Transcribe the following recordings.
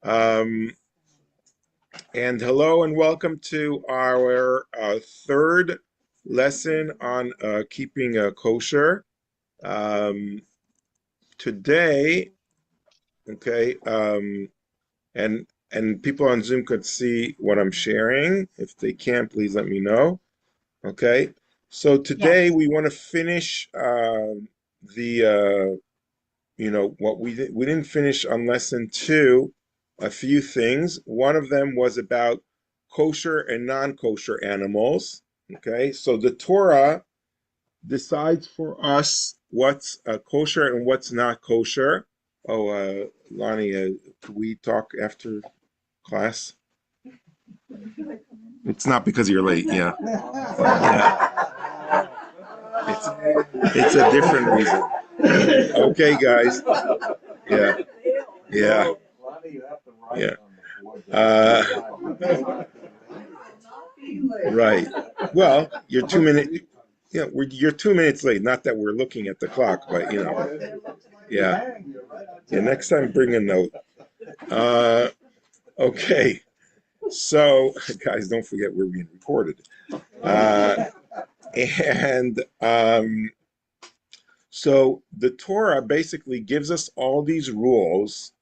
Um, and hello and welcome to our third lesson on keeping kosher. Um, Today, okay, and people on Zoom could see what I'm sharing. If they can, please let me know. Okay, so today Yes. we want to finish the what we didn't finish on lesson two, a few things. One of them was about kosher and non-kosher animals. Okay, so the Torah decides for us what's kosher and what's not kosher. Oh, Lonnie, could we talk after class? It's not because you're late. Yeah, yeah. It's a different reason. Okay, guys. Yeah, yeah, yeah. Right. Well, you're 2 minutes. Yeah, you're 2 minutes late. Not that we're looking at the clock, but yeah, yeah. Next time, bring a note. Uh, okay. So, guys, don't forget we're being recorded. Uh, and So the Torah basically gives us all these rules,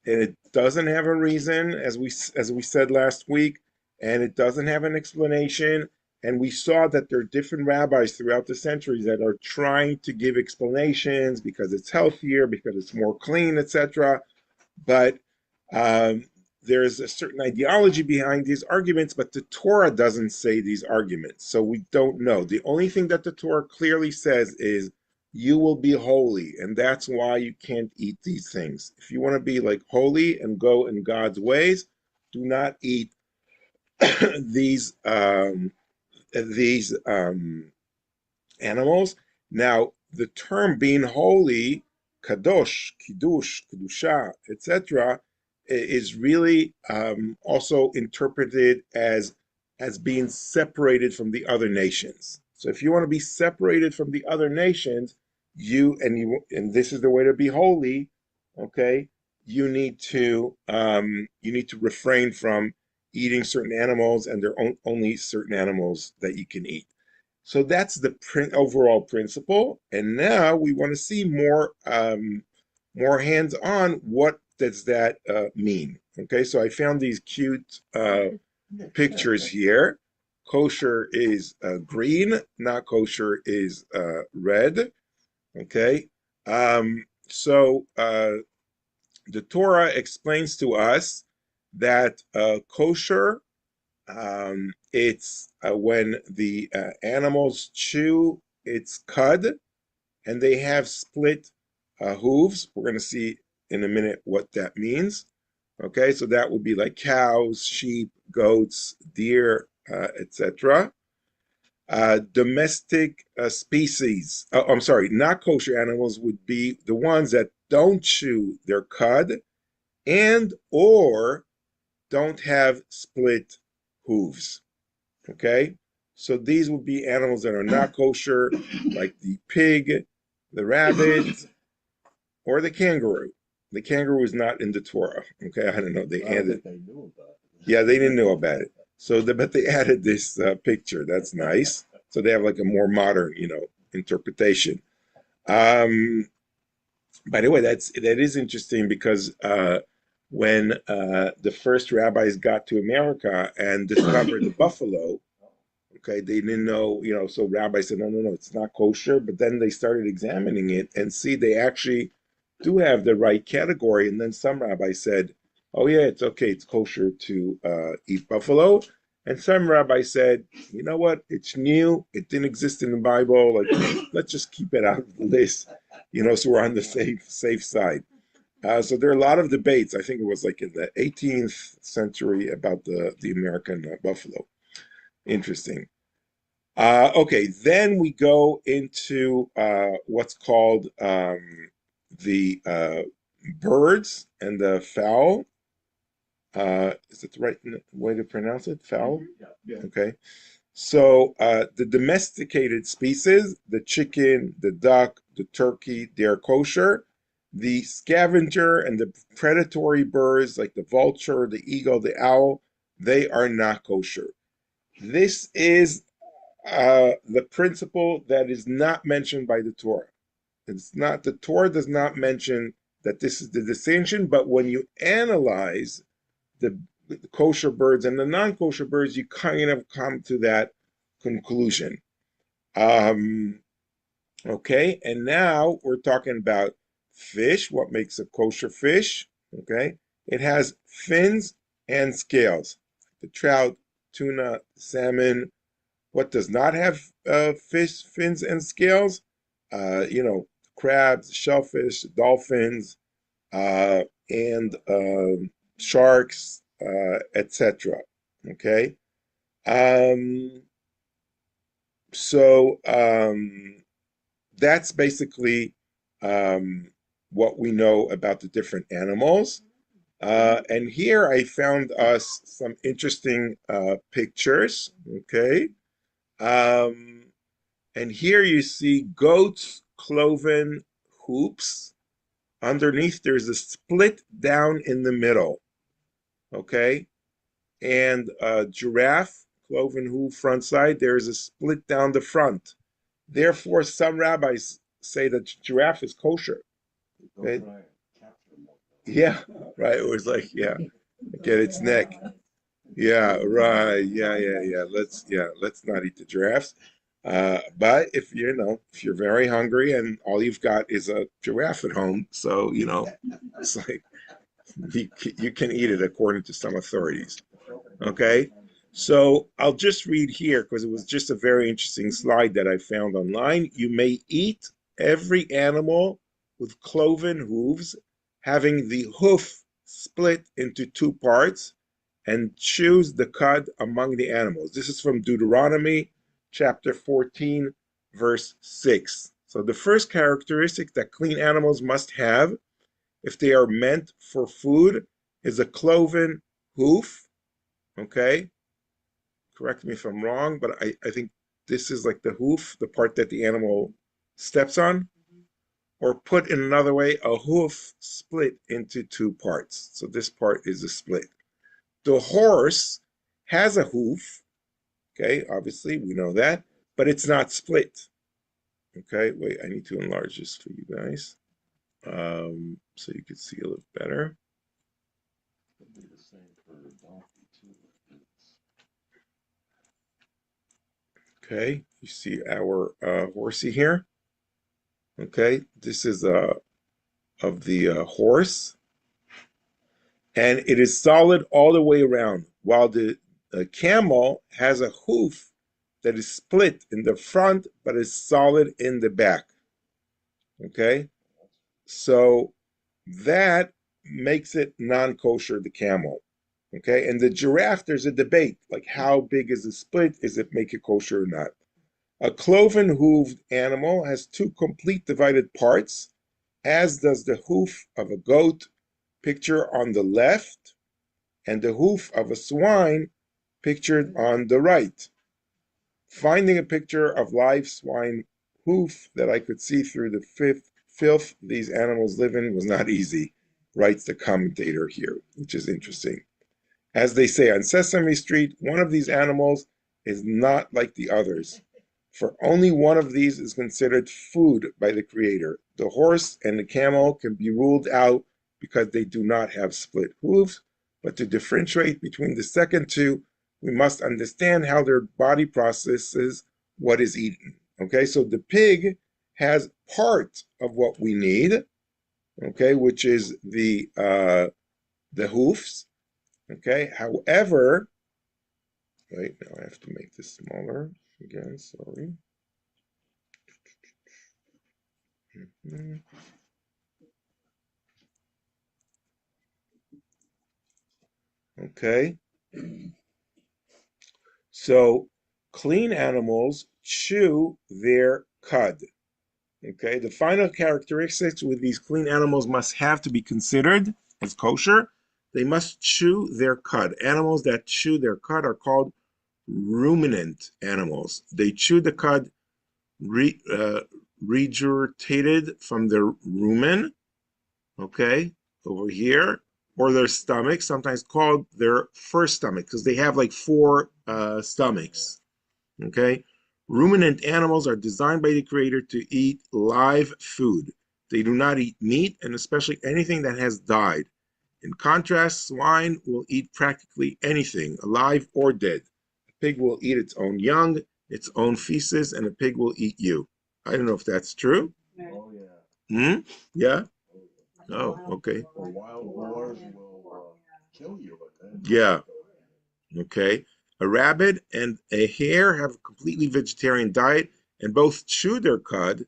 and it doesn't have a reason, as we said last week, and it doesn't have an explanation. And we saw that there are different rabbis throughout the centuries that are trying to give explanations because it's healthier, because it's more clean, etc. But um, there's a certain ideology behind these arguments, but the Torah doesn't say these arguments. So we don't know. The only thing that the Torah clearly says is you will be holy, and that's why you can't eat these things. If you want to be like holy and go in God's ways, do not eat these animals. Now, the term being holy, kadosh, kiddush, kedusha, etc., is really also interpreted as being separated from the other nations. So, if you want to be separated from the other nations, and this is the way to be holy. Okay, you need to refrain from eating certain animals, and there are only certain animals that you can eat. So that's the overall principle. And now we want to see more hands-on. What does that mean? Okay, so I found these cute pictures here. Kosher is green, not kosher is red. Okay, so the Torah explains to us that kosher it's when the animals chew its cud and they have split hooves. We're going to see in a minute what that means. Okay, so that would be like cows, sheep, goats, deer, etc. Domestic species, I'm sorry, not kosher animals would be the ones that don't chew their cud and or don't have split hooves. Okay, so these would be animals that are not kosher, like the pig, the rabbit, or the kangaroo. The kangaroo is not in the Torah. Okay, I don't know. They added. Yeah, they didn't know about it. But they added this picture. That's nice. So they have like a more modern, interpretation. Um, by the way, that is interesting because when the first rabbis got to America and discovered the buffalo, okay, they didn't know, so rabbi said, no, no, no, it's not kosher. But then they started examining it and see they actually do have the right category. And then some rabbis said, oh, yeah, it's okay, it's kosher to eat buffalo. And some rabbis said, you know what, it's new, it didn't exist in the Bible, like, let's just keep it out of the list, so we're on the safe side. So there are a lot of debates. I think it was like in the 18th century about the American buffalo. Interesting. Okay, then we go into what's called the birds and the fowl. Is it the right way to pronounce it? Fowl? Yeah. Okay. So the domesticated species, the chicken, the duck, the turkey, they're kosher. the scavenger and the predatory birds like the vulture, the eagle, the owl, they are not kosher. This is the principle that is not mentioned by the Torah. It's not, the Torah does not mention that this is the distinction, but when you analyze the kosher birds and the non-kosher birds, you kind of come to that conclusion. Okay, and now we're talking about fish. What makes a kosher fish? Okay, it has fins and scales. The trout, tuna, salmon. What does not have fish, fins, and scales? Crabs, shellfish, dolphins, and sharks, etc. Okay, um, so that's basically what we know about the different animals. And here I found us some interesting pictures. Okay, and here you see goats' cloven hoops. Underneath, there's a split down in the middle. Okay, and giraffe, cloven hoof front side, there's a split down the front. Therefore, some rabbis say that giraffe is kosher. Okay? Yeah, right. It was like, yeah, get its neck. Yeah, right. Yeah. Let's not eat the giraffes. But if you're very hungry and all you've got is a giraffe at home, so it's like you can eat it according to some authorities. Okay, so I'll just read here because it was just a very interesting slide that I found online. You may eat every animal with cloven hooves, having the hoof split into two parts, and choose the cud among the animals. This is from Deuteronomy chapter 14, verse 6. So the first characteristic that clean animals must have if they are meant for food is a cloven hoof. Okay, correct me if I'm wrong, but I think this is like the hoof, the part that the animal steps on, or put in another way, a hoof split into two parts. So this part is a split. The horse has a hoof, okay, obviously we know that, but it's not split. Okay, wait, I need to enlarge this for you guys so you can see a little better. Okay, you see our horsey here. Okay, this is of the horse, and it is solid all the way around, while the camel has a hoof that is split in the front but is solid in the back. Okay, so that makes it non-kosher, the camel. Okay, and the giraffe, there's a debate, like how big is the split? Is it make it kosher or not? A cloven hooved animal has two complete divided parts, as does the hoof of a goat, pictured on the left, and the hoof of a swine, pictured on the right. Finding a picture of live swine hoof that I could see through the filth these animals live in was not easy, writes the commentator here, which is interesting. As they say on Sesame Street, one of these animals is not like the others, for only one of these is considered food by the Creator. The horse and the camel can be ruled out because they do not have split hooves, but to differentiate between the second two, we must understand how their body processes what is eaten. Okay, so the pig has part of what we need, okay, which is the hoofs. Okay, however, wait, now I have to make this smaller again, sorry. Okay, so clean animals chew their cud. Okay, the final characteristics with these clean animals must have to be considered as kosher. They must chew their cud. Animals that chew their cud are called ruminant animals. They chew the cud regurgitated from the rumen. okay, over here, or their stomach, sometimes called their first stomach, because they have like four stomachs, okay? Ruminant animals are designed by the creator to eat live food. They do not eat meat, and especially anything that has died. In contrast, swine will eat practically anything, alive or dead. A pig will eat its own young, its own feces, and a pig will eat you. I don't know if that's true. Oh, yeah. Hmm? Yeah? Oh, okay. Wild boars will kill you. Yeah. Okay. A rabbit and a hare have a completely vegetarian diet and both chew their cud,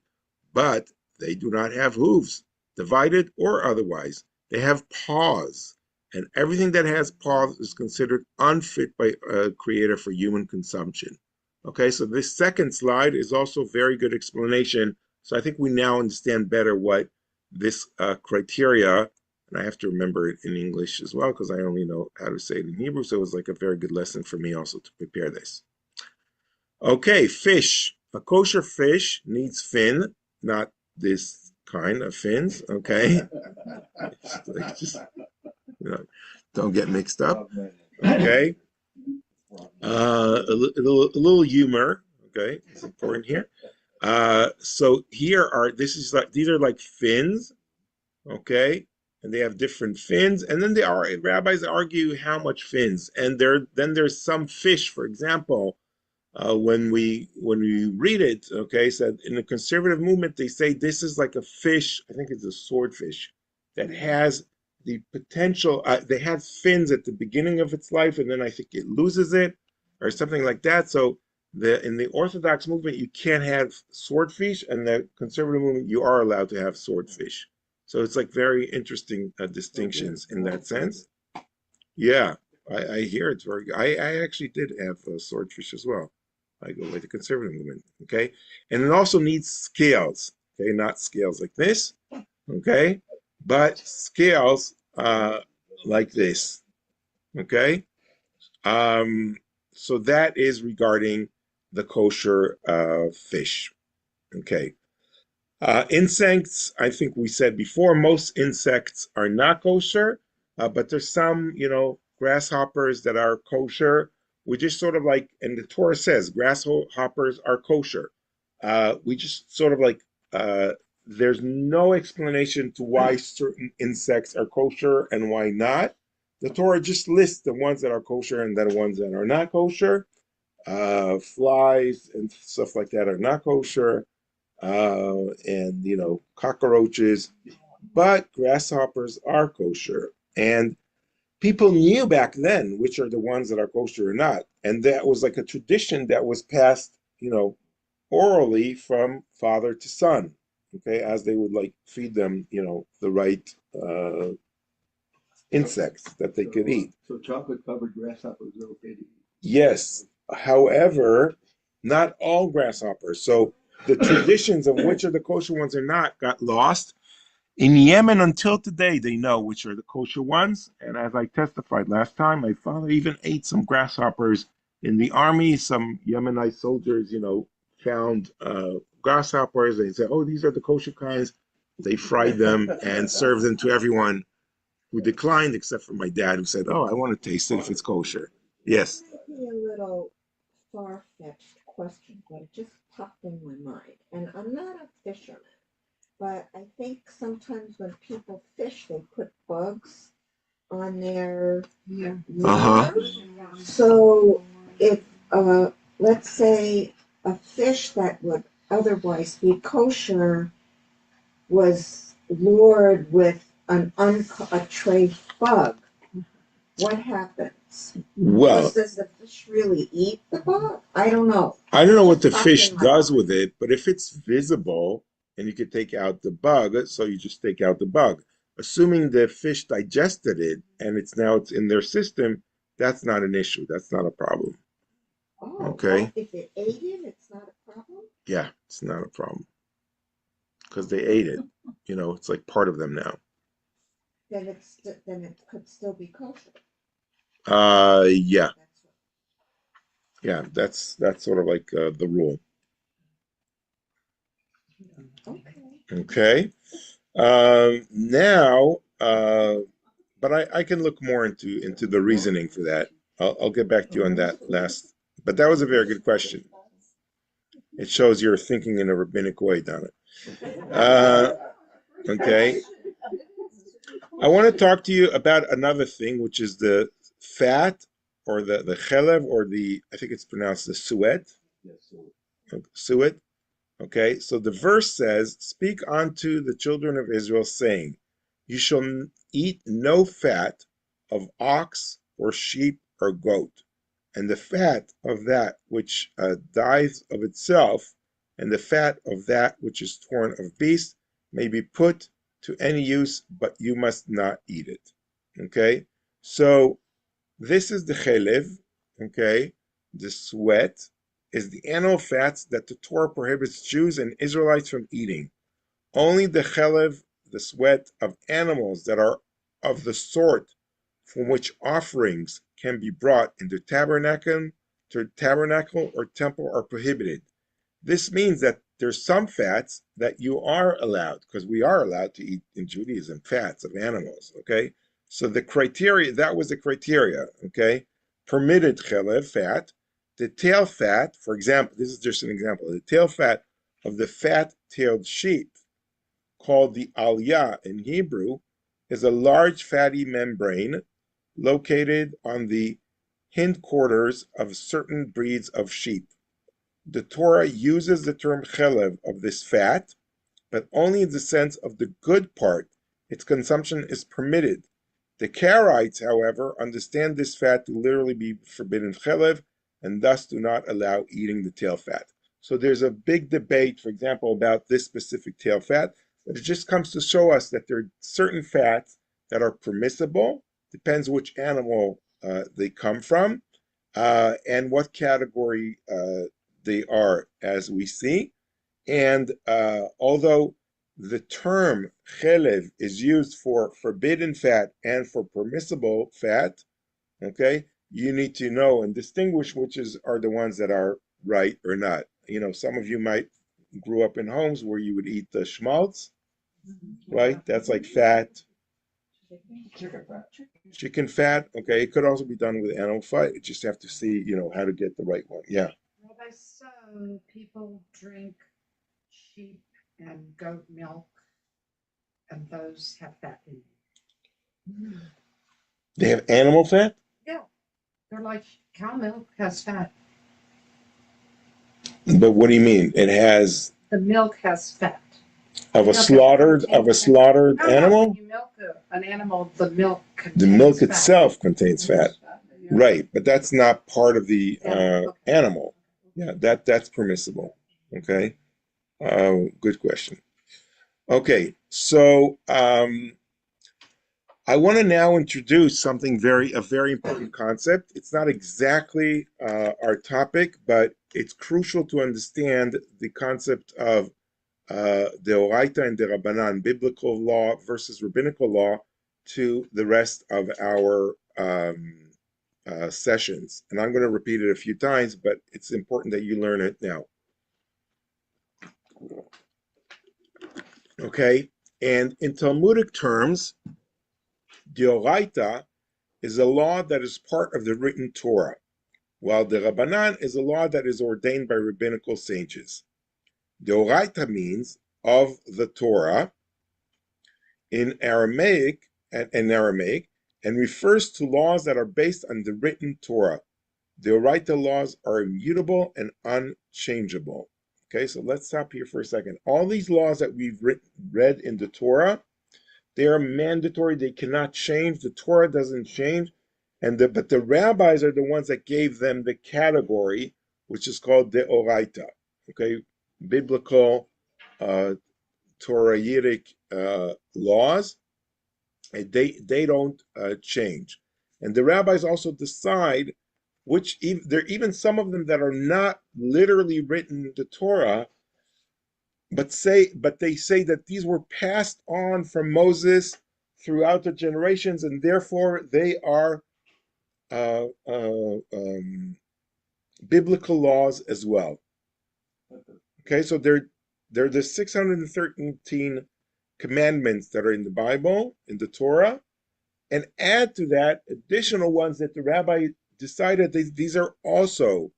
but they do not have hooves, divided or otherwise. They have paws, and everything that has paws is considered unfit by a creator for human consumption. Okay, so this second slide is also a very good explanation. So I think we now understand better what this criteria, and I have to remember it in English as well because I only know how to say it in Hebrew. So it was like a very good lesson for me also to prepare this. Okay, fish. A kosher fish needs fin, not this kind of fins. Okay, just you know, don't get mixed up. Okay, a little humor. Okay, it's important here. So here are this is like these are like fins. Okay, and they have different fins, and then they are rabbis argue how much fins, and there's some fish, for example, when we read it, okay, so in the conservative movement, they say this is like a fish. I think it's a swordfish that has the potential. They have fins at the beginning of its life, and then I think it loses it, or something like that. So in the Orthodox movement, you can't have swordfish, and the conservative movement, you are allowed to have swordfish. So it's like very interesting distinctions in that sense. Yeah, I hear it's very good. I actually did have swordfish as well. I go with the conservative movement, okay? And it also needs scales, okay? Not scales like this, okay? But scales like this, okay? Um, so that is regarding the kosher fish, okay? Insects, I think we said before, most insects are not kosher, but there's some, grasshoppers that are kosher. We just sort of like, and the Torah says grasshoppers are kosher. We just sort of like, uh, there's no explanation to why certain insects are kosher and why not. The Torah just lists the ones that are kosher and the ones that are not kosher. Flies and stuff like that are not kosher, and cockroaches, but grasshoppers are kosher. And people knew back then which are the ones that are kosher or not, and that was like a tradition that was passed, orally from father to son. Okay, as they would like feed them, the right insects that they could eat. So chocolate covered grasshoppers are okay to eat. Yes. However, not all grasshoppers. So the traditions of which are the kosher ones or not got lost. In Yemen, until today, they know which are the kosher ones. And as I testified last time, my father even ate some grasshoppers in the army. Some Yemenite soldiers, found grasshoppers. They said, "Oh, these are the kosher kinds." They fried them and served them to everyone who declined, except for my dad, who said, "Oh, I want to taste it if it's kosher." Yes. Might be a little far-fetched question, but it just popped in my mind. And I'm not a fisherman, but I think sometimes when people fish, they put bugs on their Uh-huh. lure. So if, let's say, a fish that would otherwise be kosher was lured with a tray bug, what happens? Well, Does the fish really eat the bug? I don't know. I don't know what the Popped fish in my does mind. with it, but if it's visible and you could take out the bug, so you just take out the bug. Assuming the fish digested it and it's in their system, that's not an issue. That's not a problem. Oh, Okay. if it ate it, it's not a problem? Yeah, it's not a problem because they ate it. It's like part of them now. Then it could still be kosher. Yeah, That's yeah. That's sort of like the rule. okay. Okay. Now, but I can look more into the reasoning for that. I'll get back to you on that last. But that was a very good question. It shows you're thinking in a rabbinic way, Donna. Okay. I want to talk to you about another thing, which is the fat or the chelev or I think it's pronounced the suet. Suet. Okay, so the verse says, "Speak unto the children of Israel, saying, You shall eat no fat of ox or sheep or goat, and the fat of that which dies of itself, and the fat of that which is torn of beast may be put to any use, but you must not eat it." Okay, so this is the chelev, okay, the sweat is the animal fats that the Torah prohibits Jews and Israelites from eating. Only the chelev, the sweat of animals that are of the sort from which offerings can be brought into tabernacle or temple are prohibited. This means that there's some fats that you are allowed, because we are allowed to eat in Judaism fats of animals, okay? So the criteria, that was the criteria, okay? Permitted chelev fat, the tail fat, for example, this is just an example, the tail fat of the fat-tailed sheep, called the aliyah in Hebrew, is a large fatty membrane located on the hindquarters of certain breeds of sheep. The Torah uses the term chelev of this fat, but only in the sense of the good part. Its consumption is permitted. The Karaites, however, understand this fat to literally be forbidden chelev, and thus do not allow eating the tail fat. So there's a big debate, for example, about this specific tail fat, but it just comes to show us that there are certain fats that are permissible, depends which animal they come from, and what category they are, as we see. And although the term chelev is used for forbidden fat and for permissible fat, okay, you need to know and distinguish which are the ones that are right or not. You know, some of you might grew up in homes where you would eat the schmaltz, right? That's like fat. Chicken fat, okay. It could also be done with animal fat. You just have to see, how to get the right one. Yeah. Rabbi, so people drink sheep and goat milk, and those have fat in them. They have animal fat? Yeah, they're like cow milk has fat. But what do you mean? It has The milk has fat. of a slaughtered No, animal? when you milk an animal, the milk contains The milk fat. itself contains fat. Yeah. Right, but that's not part of the Okay. animal. Yeah, that's permissible. Okay. Good question. Okay, so I want to now introduce a very important concept. It's not exactly our topic, but it's crucial to understand the concept of the Oraita and the Rabbanan, biblical law versus rabbinical law, to the rest of our sessions. And I'm going to repeat it a few times, but it's important that you learn it now. Okay, and in Talmudic terms, the Oraita is a law that is part of the written Torah, while the Rabbanan is a law that is ordained by rabbinical sages. The Oraita means of the Torah in Aramaic and refers to laws that are based on the written Torah. The Oraita laws are immutable and unchangeable. Okay, so let's stop here for a second. All these laws that we've read in the Torah, they are mandatory. They cannot change. The Torah doesn't change. But the rabbis are the ones that gave them the category, which is called the Oraita. Okay, biblical Torahitic laws. And they don't change. And the rabbis also decide there are even some of them that are not literally written in the Torah, but they say that these were passed on from Moses throughout the generations, and therefore they are biblical laws as well. Okay, so they're the 613 commandments that are in the Bible, in the Torah, and add to that additional ones that the rabbi decided these are also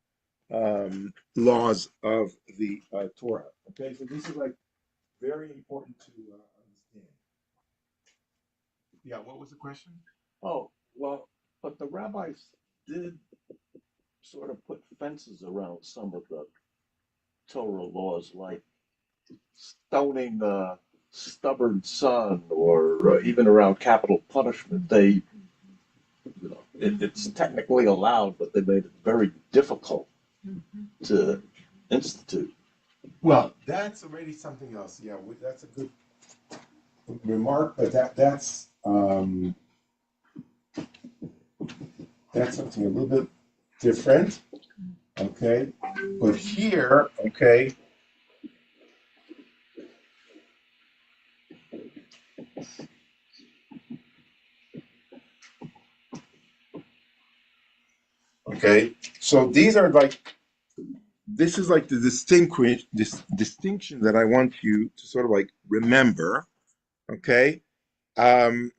laws of the Torah. Okay, so this is like very important to understand. Yeah, what was the question? Oh, well, but the rabbis did sort of put fences around some of the Torah laws, like stoning a stubborn son, or even around capital punishment. It's technically allowed, but they made it very difficult to institute. Well, that's already something else. Yeah, that's a good remark, but that's something a little bit different. Okay, but here, okay. Okay, so these are like, this is like the distinction that I want you to sort of like remember. Okay, and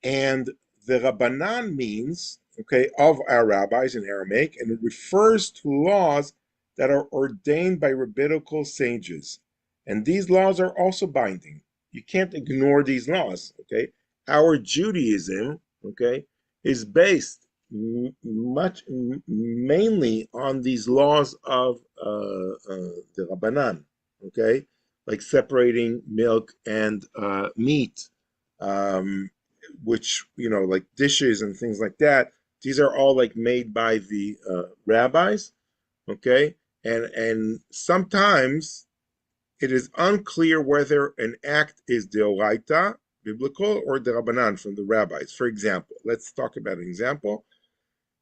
the Rabbanan means, okay, of our rabbis in Aramaic, and it refers to laws that are ordained by rabbinical sages. And these laws are also binding. You can't ignore these laws, okay? Our Judaism, okay, is based mainly on these laws of the Rabbanan, okay? Like separating milk and meat, which, like dishes and things like that. These are all like made by the rabbis, okay? And sometimes it is unclear whether an act is deoraita, biblical, or derabanan from the rabbis. For example, let's talk about an example.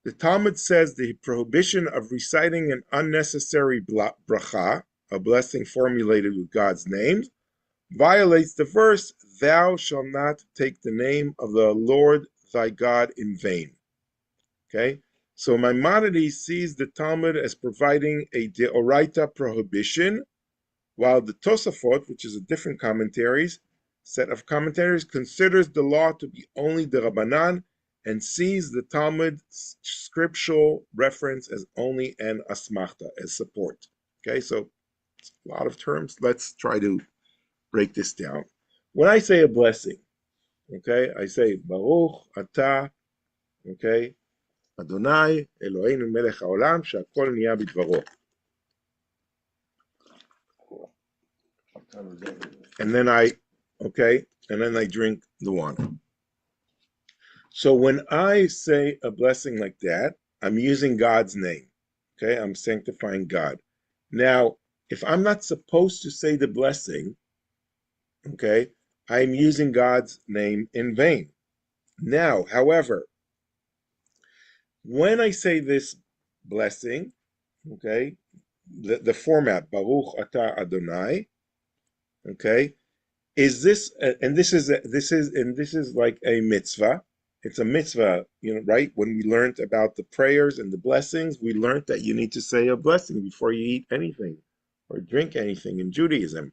The Talmud says the prohibition of reciting an unnecessary bracha, a blessing formulated with God's name, violates the verse, thou shalt not take the name of the Lord thy God in vain. Okay? So Maimonides sees the Talmud as providing a deoraita prohibition, while the Tosafot, which is a different set of commentaries, considers the law to be only the Rabbanan and sees the Talmud's scriptural reference as only an asmachta, as support. Okay, so a lot of terms. Let's try to break this down. When I say a blessing, okay, I say Baruch Atah, okay, Adonai Eloheinu Melech Haolam Shakol Niya Bidvaro. And then I drink the wine. So when I say a blessing like that, I'm using God's name. Okay, I'm sanctifying God. Now, if I'm not supposed to say the blessing, okay, I'm using God's name in vain. Now, however, when I say this blessing, okay, the format, Baruch Atah Adonai, okay, is this, and this is like a mitzvah. It's a mitzvah, right? When we learned about the prayers and the blessings, we learned that you need to say a blessing before you eat anything or drink anything in Judaism.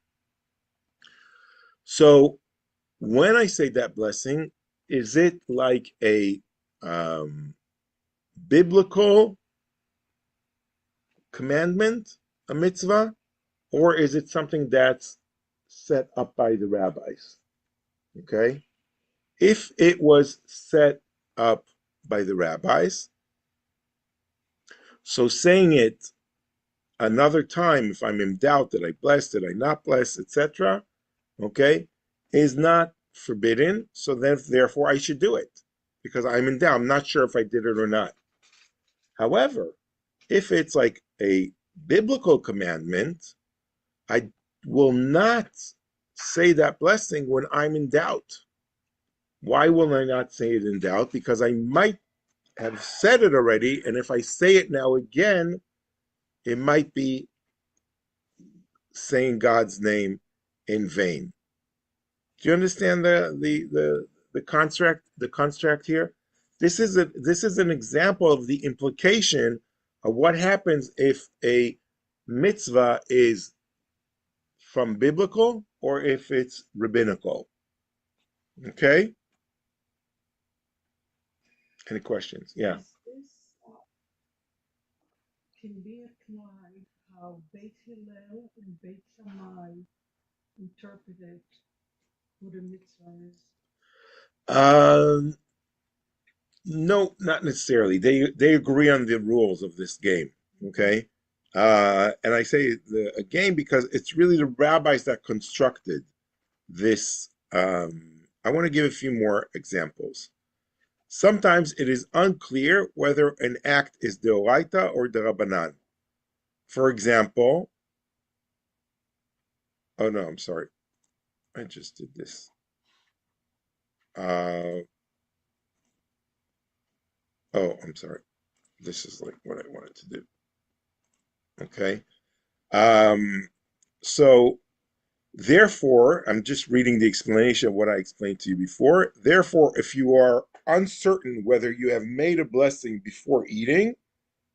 So when I say that blessing, is it like a biblical commandment, a mitzvah, or is it something that's set up by the rabbis? Okay. If it was set up by the rabbis, so saying it another time, if I'm in doubt that I blessed, did I not bless, etc., okay, is not forbidden. So then, therefore, I should do it because I'm in doubt. I'm not sure if I did it or not. However, if it's like a biblical commandment, I will not say that blessing when I'm in doubt. Why will I not say it in doubt? Because I might have said it already, and if I say it now again, it might be saying God's name in vain. Do you understand the construct here? This is an example of the implication of what happens if a mitzvah is from biblical or if it's rabbinical. Okay? Any questions? Yeah. This can be applied how Beit Hillel and Beit Shammai interpreted who the mitzvah is. No, not necessarily. They agree on the rules of this game. Okay, and I say a game because it's really the rabbis that constructed this. I want to give a few more examples. Sometimes it is unclear whether an act is deoraita or derabanan. For example, oh no, I'm sorry, I just did this. Oh, I'm sorry. This is like what I wanted to do. Okay. So therefore, I'm just reading the explanation of what I explained to you before. Therefore, if you are uncertain whether you have made a blessing before eating,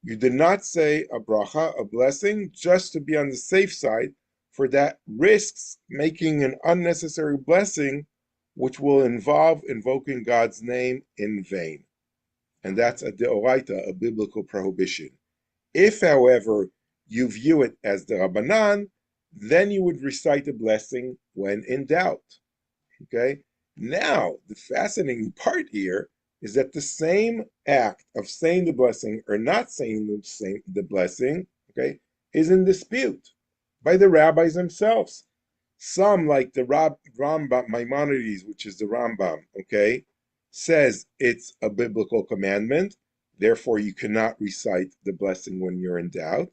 you did not say a bracha, a blessing, just to be on the safe side, for that risks making an unnecessary blessing, which will involve invoking God's name in vain. And that's a deoraita, a biblical prohibition. If, however, you view it as the Rabbanan, then you would recite the blessing when in doubt. Okay? Now, the fascinating part here is that the same act of saying the blessing or not saying the blessing, okay, is in dispute by the rabbis themselves. Some, like the Rambam Maimonides, which is the Rambam, okay, says it's a biblical commandment, therefore you cannot recite the blessing when you're in doubt.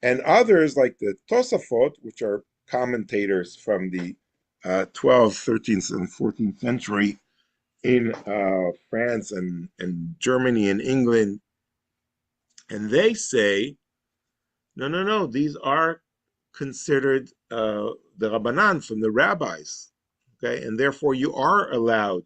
And others, like the Tosafot, which are commentators from the 12th, 13th, and 14th century in France and Germany and England, and they say, no, these are considered the Rabbanan from the rabbis, okay? And therefore you are allowed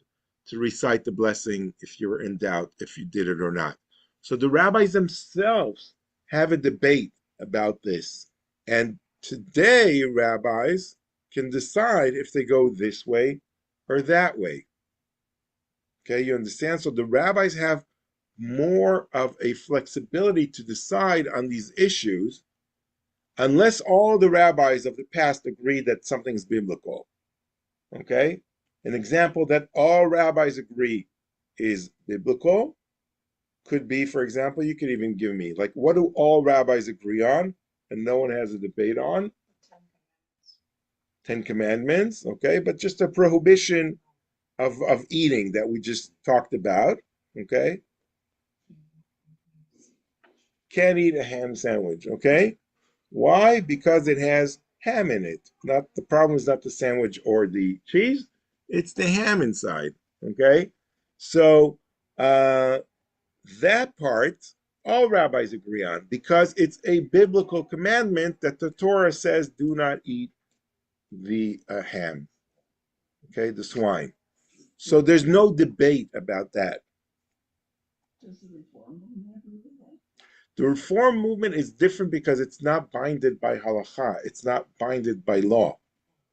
to recite the blessing if you're in doubt if you did it or not. So the rabbis themselves have a debate about this. And today rabbis can decide if they go this way or that way. Okay, you understand? So the rabbis have more of a flexibility to decide on these issues, unless all the rabbis of the past agree that something's biblical. Okay? An example that all rabbis agree is biblical could be, for example, you could even give me, like, what do all rabbis agree on and no one has a debate on? Ten Commandments, okay? But just a prohibition of eating that we just talked about, okay? Can't eat a ham sandwich, okay? Why? Because it has ham in it. Not the problem is not the sandwich or the cheese, it's the ham inside. Okay? So that part all rabbis agree on because it's a biblical commandment that the Torah says do not eat the ham. Okay, the swine. So there's no debate about that. Does the Reform movement agree with that? The Reform movement is different because it's not binded by halacha. It's not binded by law.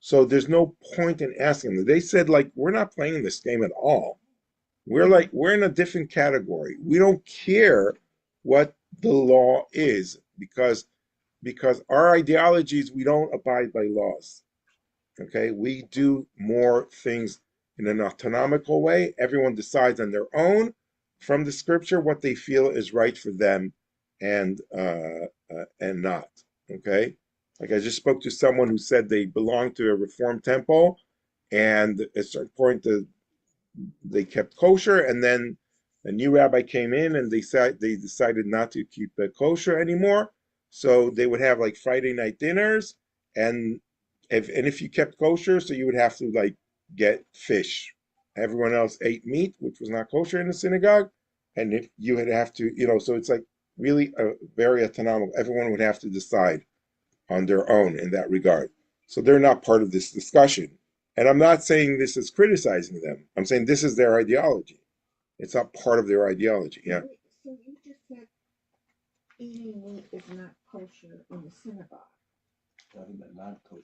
So there's no point in asking them. They said, like, we're not playing this game at all. We're in a different category. We don't care what the law is because our ideologies, we don't abide by laws. Okay, we do more things in an autonomical way. Everyone decides on their own from the scripture what they feel is right for them and not. Okay, like I just spoke to someone who said they belong to a Reformed temple, and at a certain point they kept kosher, and then a new rabbi came in and they decided not to keep kosher anymore. So they would have like Friday night dinners, and if you kept kosher, so you would have to like get fish. Everyone else ate meat, which was not kosher in the synagogue, and if you would have to, so it's like really a very autonomous. Everyone would have to decide on their own in that regard. So they're not part of this discussion. And I'm not saying this is criticizing them. I'm saying this is their ideology. It's not part of their ideology. Yeah. So you just said eating meat is not kosher in the synagogue. Talking about non kosher.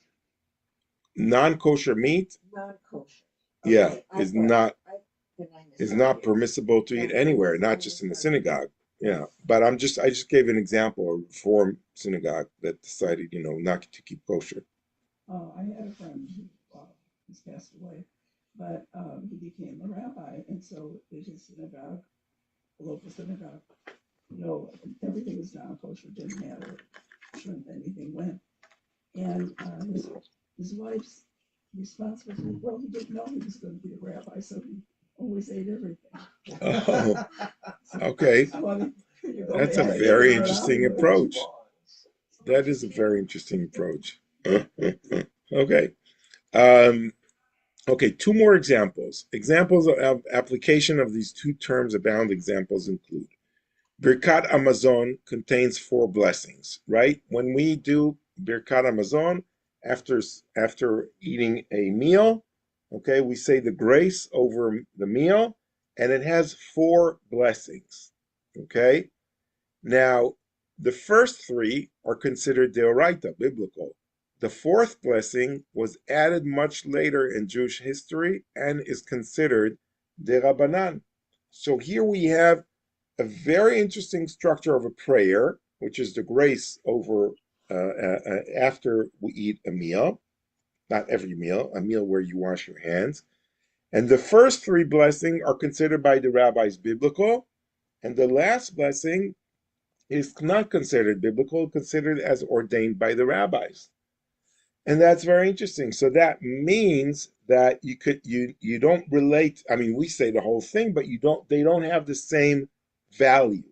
non-kosher meat, non-kosher. yeah, Okay, is not then I is misheard not you. permissible to eat anywhere, not just in the synagogue. Yeah, but I just gave an example of a Reform synagogue that decided, not to keep kosher. I had a friend who, he's passed away, but he became a rabbi, and so in his synagogue, a local synagogue, everything was non-kosher, didn't matter, shouldn't anything went. And his wife's response was, well, he didn't know he was going to be a rabbi, so he always ate everything. Oh, okay. Funny. That's a very interesting approach. That is a very interesting approach. Okay. Okay, two more examples. Examples of application of these two terms abound. Examples include Birkat Hamazon contains 4 blessings, right? When we do Birkat Hamazon, after eating a meal, okay, we say the grace over the meal, and it has 4 blessings, okay? Now, the first 3 are considered deoraita, biblical. The 4th blessing was added much later in Jewish history and is considered derabanan. So here we have a very interesting structure of a prayer, which is the grace over after we eat a meal, not every meal, a meal where you wash your hands. And the first 3 blessings are considered by the rabbis biblical, and the last blessing is not considered biblical, considered as ordained by the rabbis. And that's very interesting. So that means that you don't relate. I mean, we say the whole thing, but they don't have the same value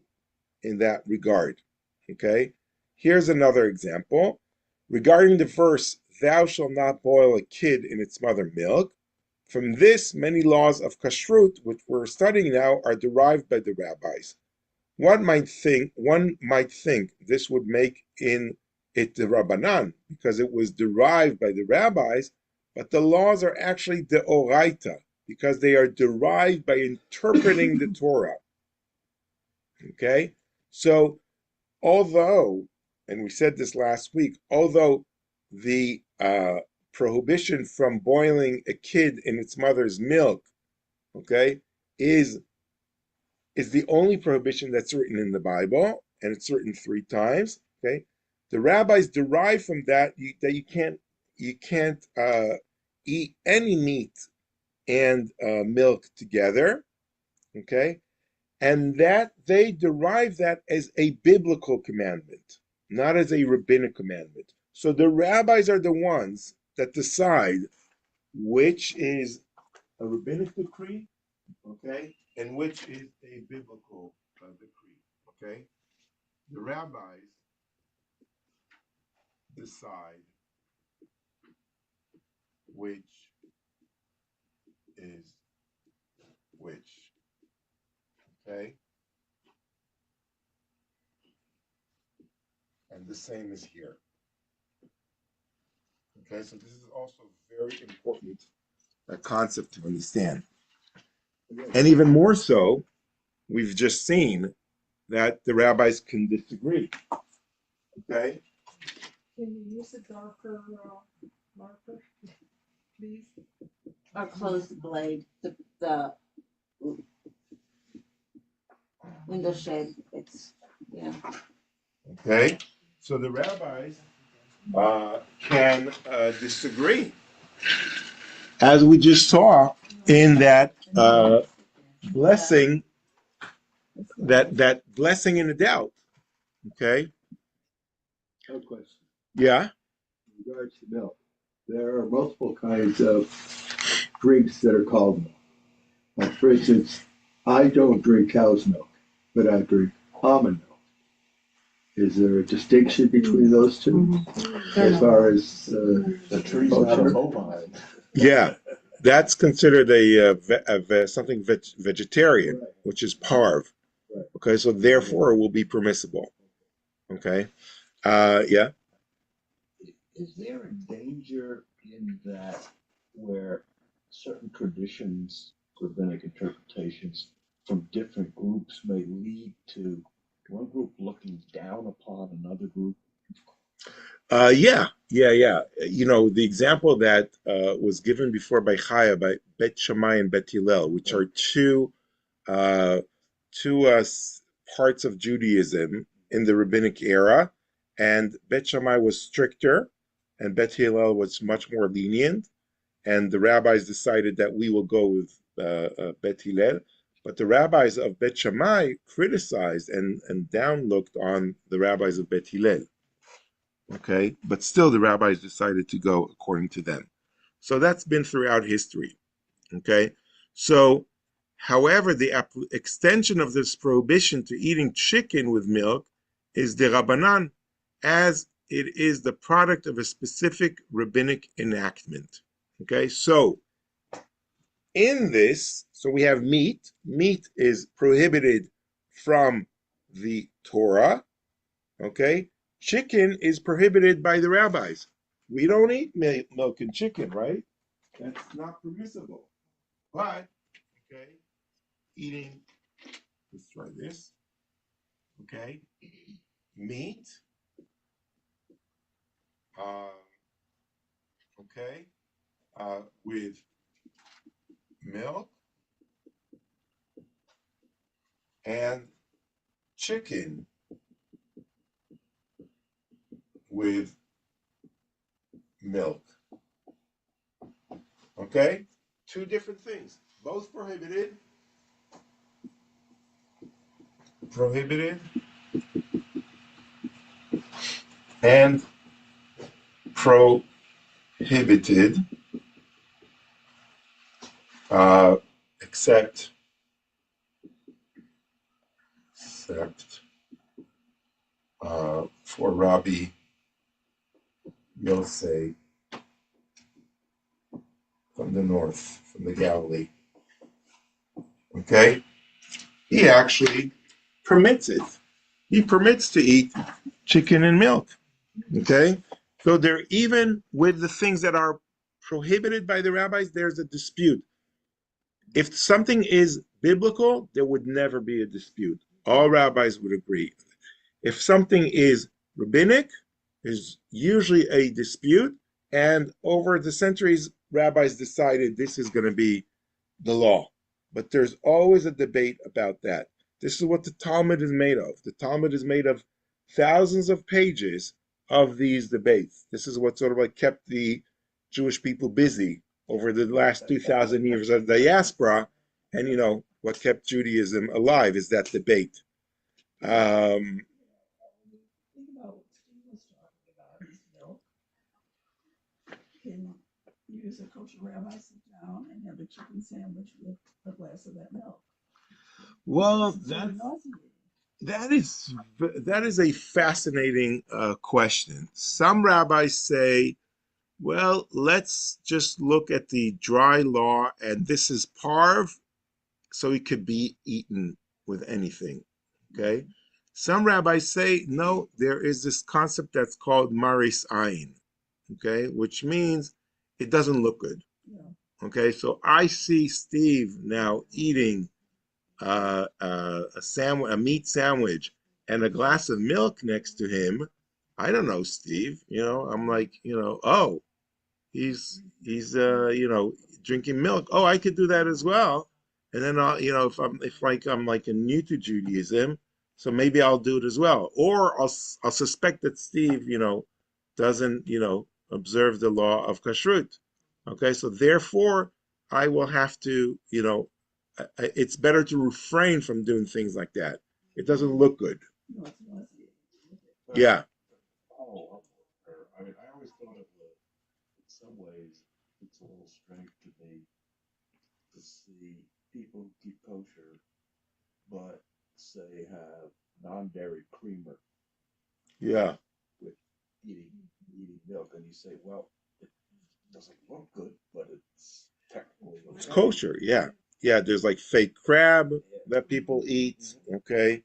in that regard. Okay? Here's another example. Regarding the verse, thou shalt not boil a kid in its mother milk. From this, many laws of kashrut, which we're studying now, are derived by the rabbis. One might think this would make it the Rabbanan, because it was derived by the rabbis, but the laws are actually the Oraita, because they are derived by interpreting the Torah. Okay? So, although, and we said this last week, although the prohibition from boiling a kid in its mother's milk, okay, is the only prohibition that's written in the Bible, and it's written 3 times. Okay, the rabbis derive from that that you can't eat any meat and milk together. Okay, and that they derive that as a biblical commandment, not as a rabbinic commandment. So the rabbis are the ones that decide which is a rabbinic decree, okay, and which is a biblical decree, okay? The rabbis decide which is which, okay? And the same is here, okay? So this is also very important concept to understand. And even more so, we've just seen that the rabbis can disagree, okay? Can you use a darker marker, please? Or close the blade, the window shade, yeah. Okay, so the rabbis can disagree, as we just saw in that blessing, that blessing in a doubt. Okay. No question. Yeah. In regards to milk, there are multiple kinds of drinks that are called milk. Like, for instance, I don't drink cow's milk, but I drink almond milk. Is there a distinction between those two as far as The tree's not a kosher? bovine. Yeah. That's considered something vegetarian, Right. which is parv. Right. Okay, so therefore it will be permissible. Okay. Yeah. Is there a danger in that where certain traditions, rabbinic interpretations from different groups may lead to one group looking down upon another group? Yeah. The example that was given before by Chaya, by Bet Shammai and Bet Hillel, which are uh, two parts of Judaism in the rabbinic era, and Bet Shammai was stricter, and Bet Hillel was much more lenient, and the rabbis decided that we will go with Bet Hillel. But the rabbis of Bet Shammai criticized and downlooked on the rabbis of Bet Hillel. Okay, but still the rabbis decided to go according to them. So that's been throughout history. Okay, so however, the extension of this prohibition to eating chicken with milk is derabanan, as it is the product of a specific rabbinic enactment. Okay, so in this, so we have meat. Meat is prohibited from the Torah. Okay, chicken is prohibited by the rabbis. We don't eat milk and chicken, right? That's not permissible. But okay, eating. Let's try this. Okay, meat. Uh, okay, with milk and chicken with milk. Okay, two different things. Both prohibited. Prohibited and prohibited, uh, except for Rabbi Yosei from the north, from the Galilee. Okay, he actually permits it. He permits to eat chicken and milk. Okay, so there, even with the things that are prohibited by the rabbis, there's a dispute. If something is biblical, there would never be a dispute. All rabbis would agree. If something is rabbinic, there's usually a dispute, and over the centuries, rabbis decided this is going to be the law. But there's always a debate about that. This is what the Talmud is made of. The Talmud is made of thousands of pages of these debates. This is what sort of like kept the Jewish people busy over the last 2,000 years of diaspora. And what kept Judaism alive is that debate. Um, Think about what Steve was talking about, his milk. Can you as a kosher rabbi sit down and have a chicken sandwich with a glass of that milk? well, It's sort of nauseating. that is a fascinating question. Some rabbis say, well, let's just look at the dry law, and this is parv, so it could be eaten with anything. Okay. Some rabbis say, no, there is this concept that's called maris ayin, okay, which means it doesn't look good. Yeah. Okay, so I see Steve now eating a meat sandwich, and a glass of milk next to him. I don't know, Steve. I'm like, oh, he's drinking milk. Oh, I could do that as well. And then if I'm like a new to Judaism, so maybe I'll do it as well. Or I'll suspect that Steve, doesn't, observe the law of kashrut. Okay, so therefore I will have to, it's better to refrain from doing things like that. It doesn't look good. No, it's nauseating. Yeah. Follow up with her. I mean, I always thought it was, in some ways, it's a little strange to me to see people who keep kosher, but say have non-dairy creamer Yeah. with eating milk, and you say, well, it doesn't look good, but it's technically It's okay. kosher. Yeah. Yeah. There's like fake crab that people eat. Okay.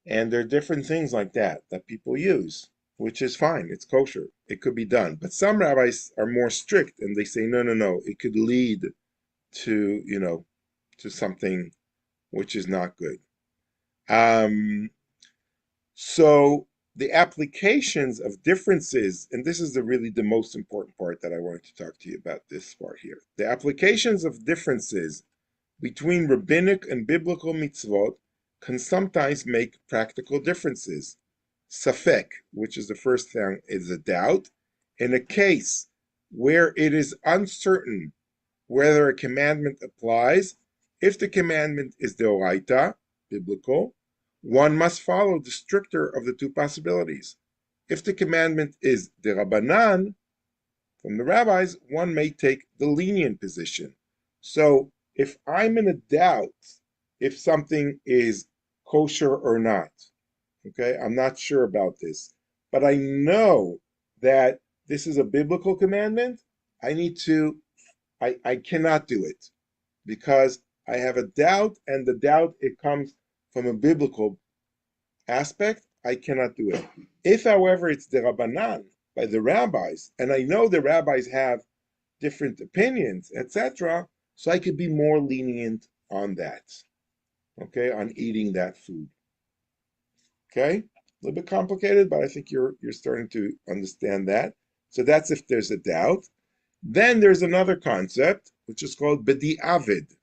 And there are different things like that people use, which is fine. It's kosher. It could be done. But some rabbis are more strict and they say, no, no, no. It could lead to, to something which is not good. So the applications of differences, and this is really the most important part that I wanted to talk to you about this part here. The applications of differences between rabbinic and biblical mitzvot can sometimes make practical differences. Safek, which is the first thing, is a doubt. In a case where it is uncertain whether a commandment applies, if the commandment is deoraita, biblical, one must follow the stricter of the two possibilities. If the commandment is derabanan, from the rabbis, one may take the lenient position. So if I'm in a doubt if something is kosher or not, okay, I'm not sure about this, but I know that this is a biblical commandment, I cannot do it because I have a doubt, and the doubt, it comes from a biblical aspect, I cannot do it. If, however, it's the Rabbanan, by the rabbis, and I know the rabbis have different opinions, etc., so I could be more lenient on that, okay, on eating that food. Okay, a little bit complicated, but I think you're starting to understand that. So that's if there's a doubt. Then there's another concept, which is called b'di'avid,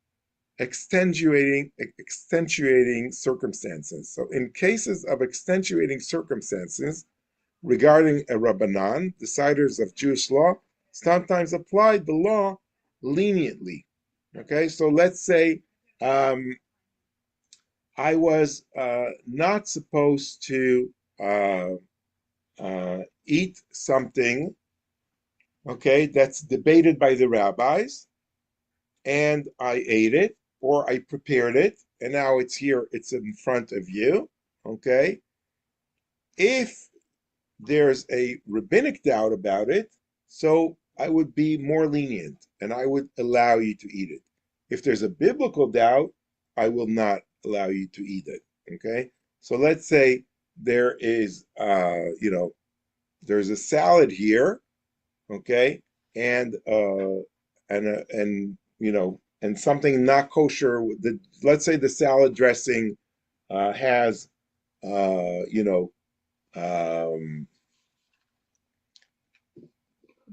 extenuating circumstances. So in cases of extenuating circumstances regarding a rabbanan, deciders of Jewish law sometimes applied the law leniently. Okay, so let's say I was not supposed to eat something, okay, that's debated by the rabbis, and I ate it, or I prepared it, and now it's here, it's in front of you, okay? If there's a rabbinic doubt about it, so I would be more lenient, and I would allow you to eat it. If there's a biblical doubt, I will not allow you to eat it, okay? So let's say there is, there's a salad here, okay, and and something not kosher. Let's say the salad dressing has um,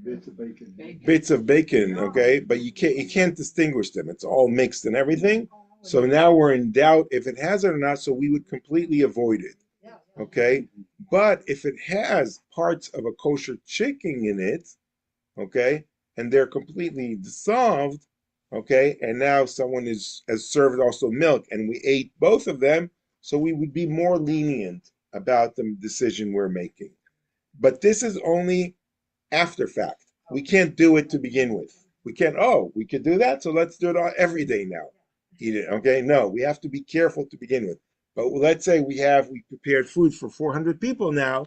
bits of bacon, okay, but you can't distinguish them. It's all mixed and everything. So now we're in doubt if it has it or not. So we would completely avoid it, okay. But if it has parts of a kosher chicken in it, okay, and they're completely dissolved, okay, and now someone has served also milk, and we ate both of them, so we would be more lenient about the decision we're making. But this is only after fact. We can't do it to begin with. We can't, oh, we could do that, so let's do it every day now. Eat it, okay? No, we have to be careful to begin with. But let's say we prepared food for 400 people now,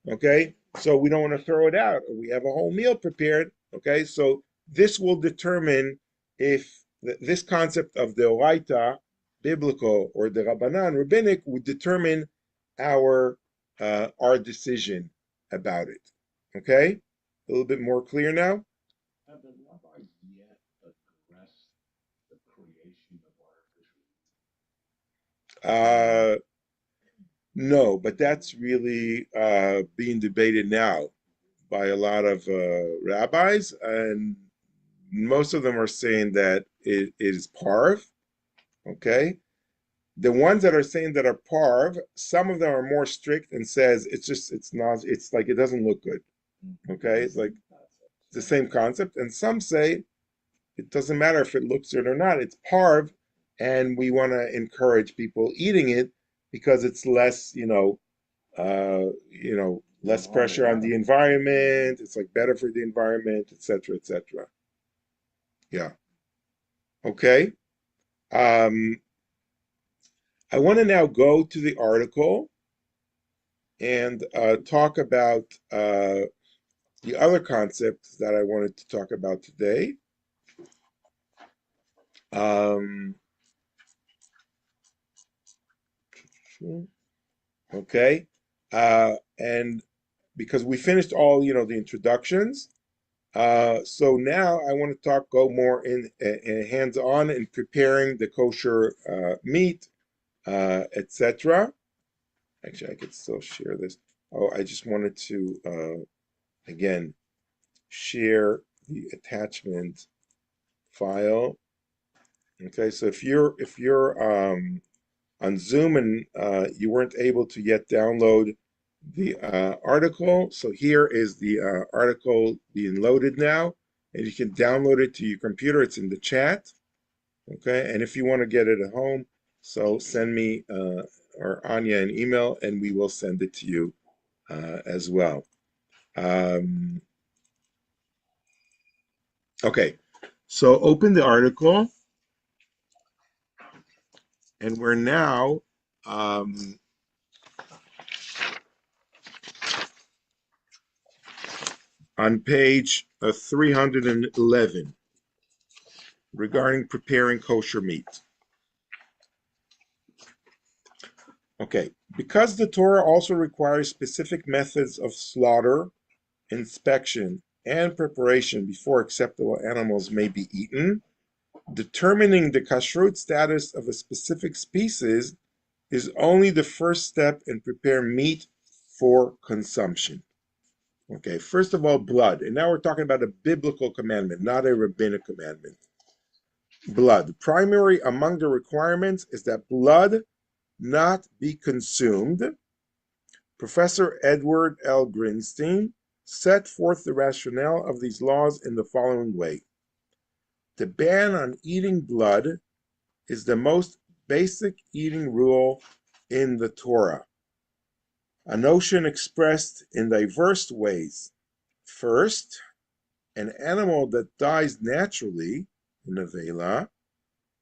okay? So we don't want to throw it out, or we have a whole meal prepared, okay? So this will determine if this concept of the oraita, biblical, or the rabbanan, rabbinic, would determine our decision about it, okay? A little bit more clear now? Have the rabbis yet addressed the creation of artificial? No, but that's really being debated now by a lot of rabbis, and most of them are saying that it is parv, okay? The ones that are saying that are parv, some of them are more strict and says it's not, it's like it doesn't look good, okay? It's like the same concept, and some say it doesn't matter if it looks good or not. It's parv, and we want to encourage people eating it because it's less, less pressure on the environment. It's like better for the environment, etc., etc. Yeah. Okay. I want to now go to the article and talk about the other concepts that I wanted to talk about today. Okay. And because we finished all, the introductions, so now I want to go more in hands-on in preparing the kosher meat, etc. Actually, I could still share this. Oh, I just wanted to again share the attachment file. Okay, so if you're on Zoom and you weren't able to yet download the article, so here is the article being loaded now, and you can download it to your computer. It's in the chat. Okay, and if you want to get it at home, so send me or Anya an email, and we will send it to you as well. Okay, so open the article, and we're now on page 311 regarding preparing kosher meat. Okay, because the Torah also requires specific methods of slaughter, inspection, and preparation before acceptable animals may be eaten, determining the kashrut status of a specific species is only the first step in preparing meat for consumption. Okay, first of all, blood. And now we're talking about a biblical commandment, not a rabbinic commandment. Blood. Primary among the requirements is that blood not be consumed. Professor Edward L. Greenstein set forth the rationale of these laws in the following way. The ban on eating blood is the most basic eating rule in the Torah, a notion expressed in diverse ways. First, an animal that dies naturally, nevela,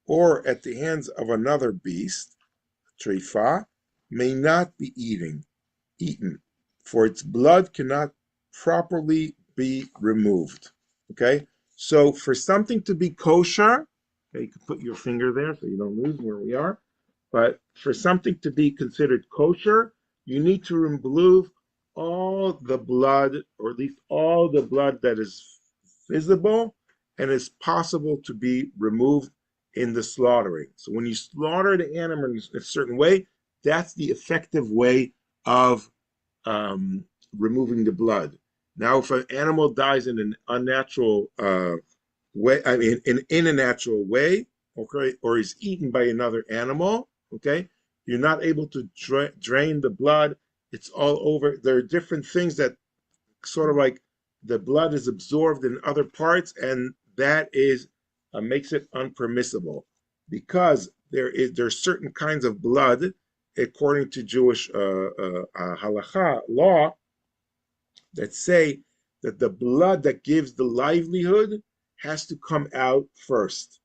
or at the hands of another beast, trifa, may not be eaten, for its blood cannot properly be removed. Okay, so for something to be kosher, okay, you can put your finger there so you don't lose where we are. But for something to be considered kosher, you need to remove all the blood, or at least all the blood that is visible and is possible to be removed in the slaughtering. So when you slaughter the animal in a certain way, that's the effective way of removing the blood. Now, if an animal dies in an unnatural way, I mean, in a natural way, okay, or is eaten by another animal, okay, you're not able to drain the blood. It's all over. There are different things that sort of like the blood is absorbed in other parts, and that is makes it unpermissible because there's certain kinds of blood, according to Jewish halacha law, that say that the blood that gives the livelihood has to come out first.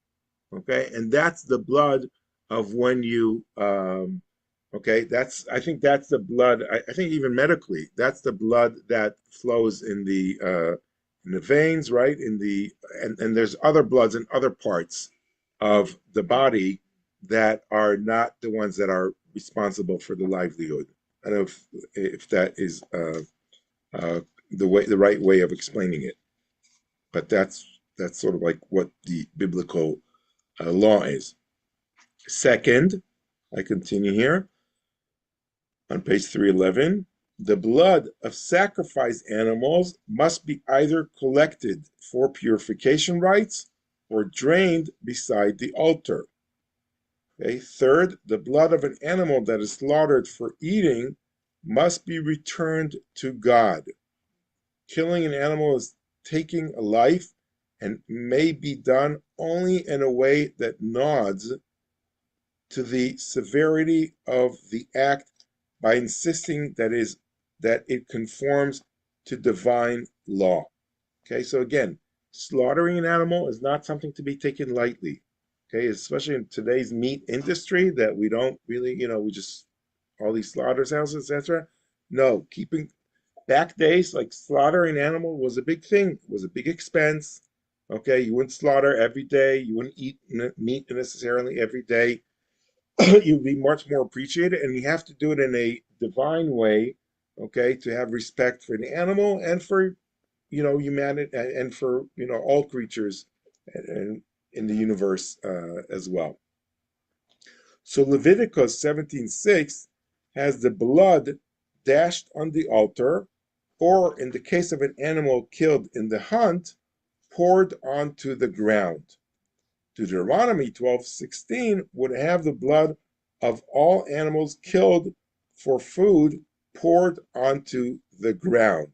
Okay, and that's the blood of when you okay, I think that's the blood. I think even medically, that's the blood that flows in the veins, right? And there's other bloods in other parts of the body that are not the ones that are responsible for the livelihood. I don't know if that is the right way of explaining it, but that's sort of like what the biblical law is. Second, I continue here on page 311. The blood of sacrificed animals must be either collected for purification rites or drained beside the altar. Okay. Third, the blood of an animal that is slaughtered for eating must be returned to God. Killing an animal is taking a life and may be done only in a way that nods to the severity of the act by insisting that it conforms to divine law. Okay, so again, slaughtering an animal is not something to be taken lightly. Okay, especially in today's meat industry that we don't really, we just all these slaughterhouses, etc. No, keeping back days, like slaughtering an animal was a big thing, was a big expense. Okay, you wouldn't slaughter every day, you wouldn't eat meat necessarily every day. You'd be much more appreciated, and you have to do it in a divine way, okay, to have respect for the animal and for humanity and for all creatures and in the universe as well. So Leviticus 17:6 has the blood dashed on the altar, or in the case of an animal killed in the hunt, poured onto the ground. Deuteronomy 12:16 would have the blood of all animals killed for food poured onto the ground.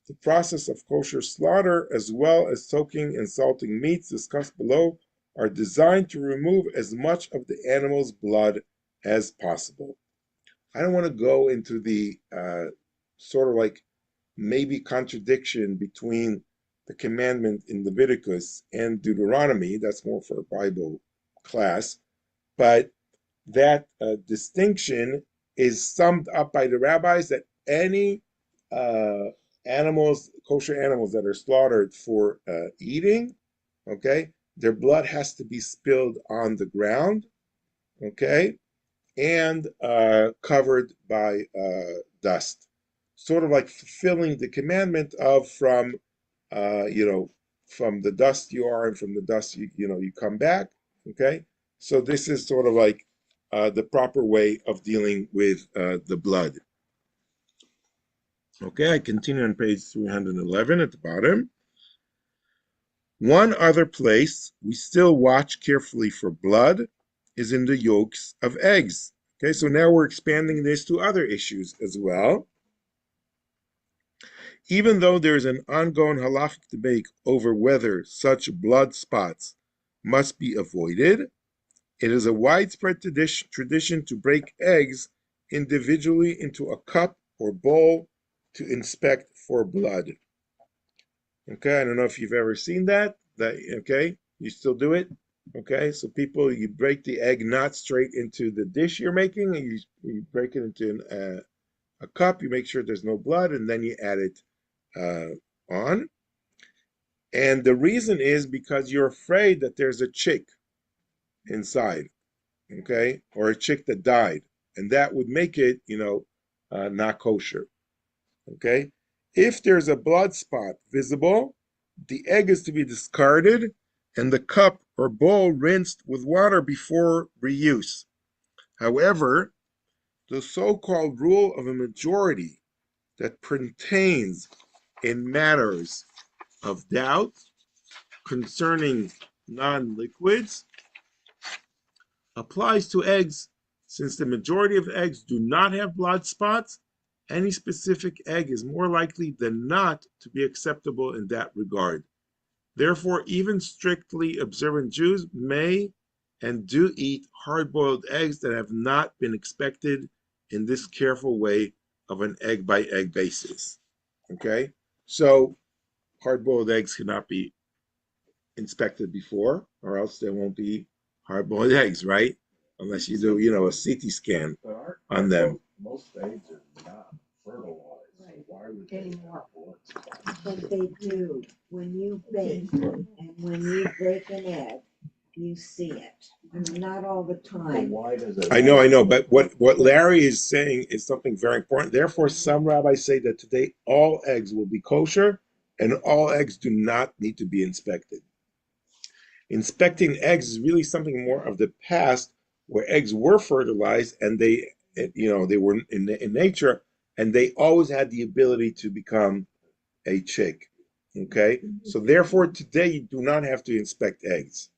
The process of kosher slaughter, as well as soaking and salting meats discussed below, are designed to remove as much of the animal's blood as possible. I don't want to go into the sort of like maybe contradiction between the commandment in Leviticus and Deuteronomy. That's more for a Bible class. But that distinction is summed up by the rabbis that any animals, kosher animals that are slaughtered for eating, okay, their blood has to be spilled on the ground, okay, and covered by dust, sort of like fulfilling the commandment of from from the dust you are and from the dust you come back. Okay, so this is sort of like the proper way of dealing with the blood. Okay, I continue on page 311 at the bottom. One other place we still watch carefully for blood is in the yolks of eggs. Okay, so now we're expanding this to other issues as well. Even though there is an ongoing halachic debate over whether such blood spots must be avoided, it is a widespread tradition to break eggs individually into a cup or bowl to inspect for blood. Okay, I don't know if you've ever seen that. Okay, you still do it. Okay, so you break the egg not straight into the dish you're making, and you break it into a cup. You make sure there's no blood, and then you add it on. And the reason is because you're afraid that there's a chick inside, okay, or a chick that died, and that would make it, not kosher. Okay, if there's a blood spot visible, the egg is to be discarded and the cup or bowl rinsed with water before reuse. However, the so-called rule of a majority that pertains in matters of doubt concerning non-liquids applies to eggs. Since the majority of eggs do not have blood spots, any specific egg is more likely than not to be acceptable in that regard. Therefore, even strictly observant Jews may and do eat hard-boiled eggs that have not been inspected in this careful way of an egg-by-egg basis. Okay? So, hard-boiled eggs cannot be inspected before, or else there won't be hard-boiled eggs, right? Unless you do, a CT scan on them. Most eggs are not fertilized, so why would they Anymore. have blood spots? But they do. When you bake and when you break an egg, you see it. I mean, not all the So time. why does it? I know, but what Larry is saying is something very important. Therefore, some rabbis say that today all eggs will be kosher, and all eggs do not need to be inspected. Inspecting eggs is really something more of the past, where eggs were fertilized and they were in nature, and they always had the ability to become a chick. Okay, so therefore today you do not have to inspect eggs.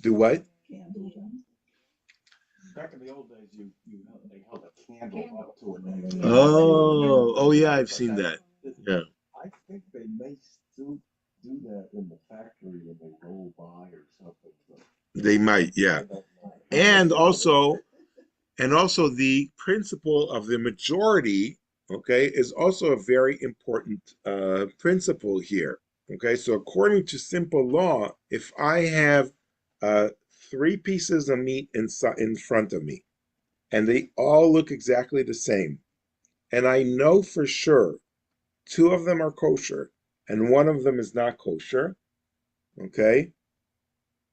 Do what? Back in the old days, they held a candle up to an egg. Oh yeah, I've seen that. Yeah. I think they may still do that in the factory when they roll by or something. But They might, yeah. I don't know. And also the principle of the majority, okay, is also a very important principle here. Okay, so according to simple law, if I have 3 pieces of meat in front of me, and they all look exactly the same, and I know for sure 2 of them are kosher and 1 of them is not kosher, okay,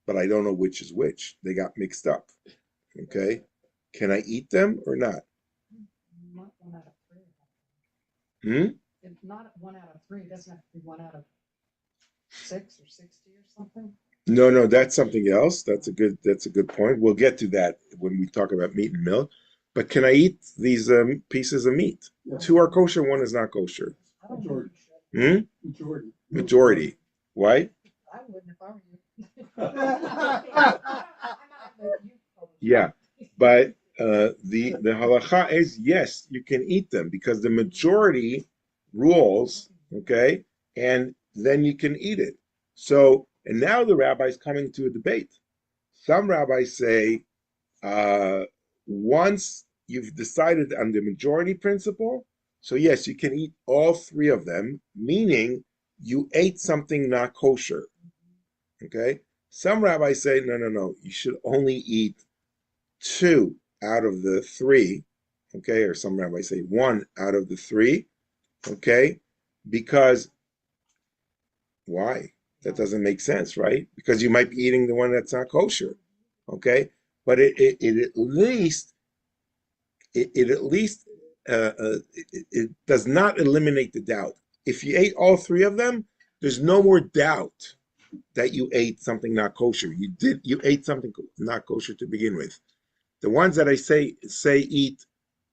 but I don't know which is which. They got mixed up, okay? Can I eat them or not? Not 1 out of 3. Hmm? If not 1 out of 3, it doesn't have to be 1 out of 6 or 60 or something. No, that's something else. That's a good point. We'll get to that when we talk about meat and milk. But can I eat these pieces of meat? Yeah. Two are kosher, one is not kosher. Majority. Hmm? Majority. Majority. Why? I wouldn't if I were you. Yeah, but the halacha is yes, you can eat them because the majority rules, okay, and then you can eat it. So, and now the rabbi's coming to a debate. Some rabbis say once you've decided on the majority principle, so yes, you can eat all three of them, meaning you ate something not kosher. Okay. Some rabbis say, no, you should only eat two out of the three. Okay. Or some rabbis say one out of the three. Okay. Because why? That doesn't make sense, right? Because you might be eating the one that's not kosher. Okay. But it at least it at least it does not eliminate the doubt. If you ate all three of them, there's no more doubt that you ate something not kosher. You ate something not kosher to begin with. The ones that I say eat,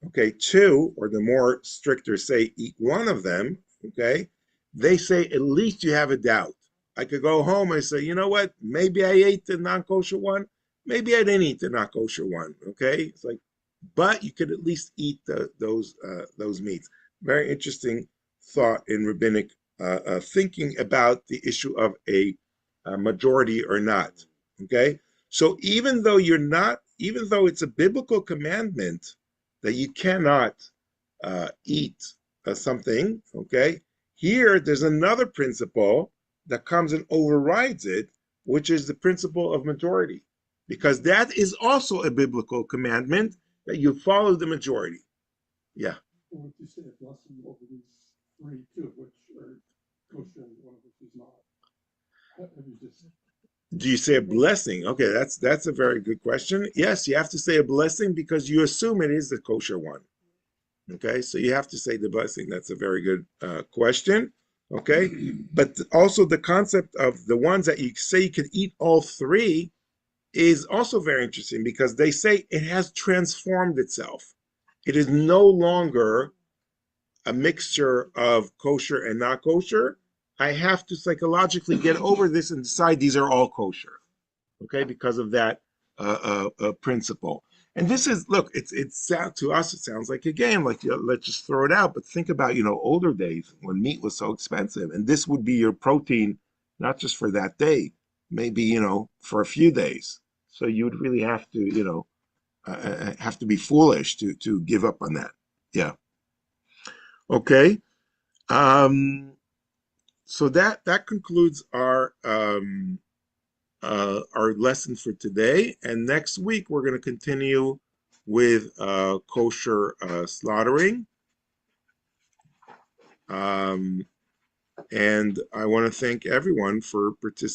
okay, two, or the more stricter say eat one of them, okay, they say at least you have a doubt. I could go home and say, you know what, maybe I ate the non-kosher one, maybe I didn't eat the not kosher one, okay? It's like, but you could at least eat those meats. Very interesting thought in rabbinic thinking about the issue of a majority or not. Okay, so even though it's a biblical commandment that you cannot eat something, okay, here there's another principle that comes and overrides it, which is the principle of majority, because that is also a biblical commandment that you follow the majority. Yeah. Or if you say a blessing over these three, two of which are kosher and one of which is not. Have you just Do you say a blessing? Okay, that's a very good question. Yes, you have to say a blessing because you assume it is the kosher one. Okay, so you have to say the blessing. That's a very good question. Okay, but also the concept of the ones that you say you could eat all three is also very interesting because they say it has transformed itself. It is no longer a mixture of kosher and not kosher. I have to psychologically get over this and decide these are all kosher. Okay, because of that principle. And this is, look, it's to us it sounds like a game, like let's just throw it out. But think about older days when meat was so expensive, and this would be your protein, not just for that day, maybe for a few days. So you would really have to be foolish to give up on that. Yeah. Okay. So that concludes our lesson for today. And next week, we're going to continue with kosher slaughtering. And I want to thank everyone for participating.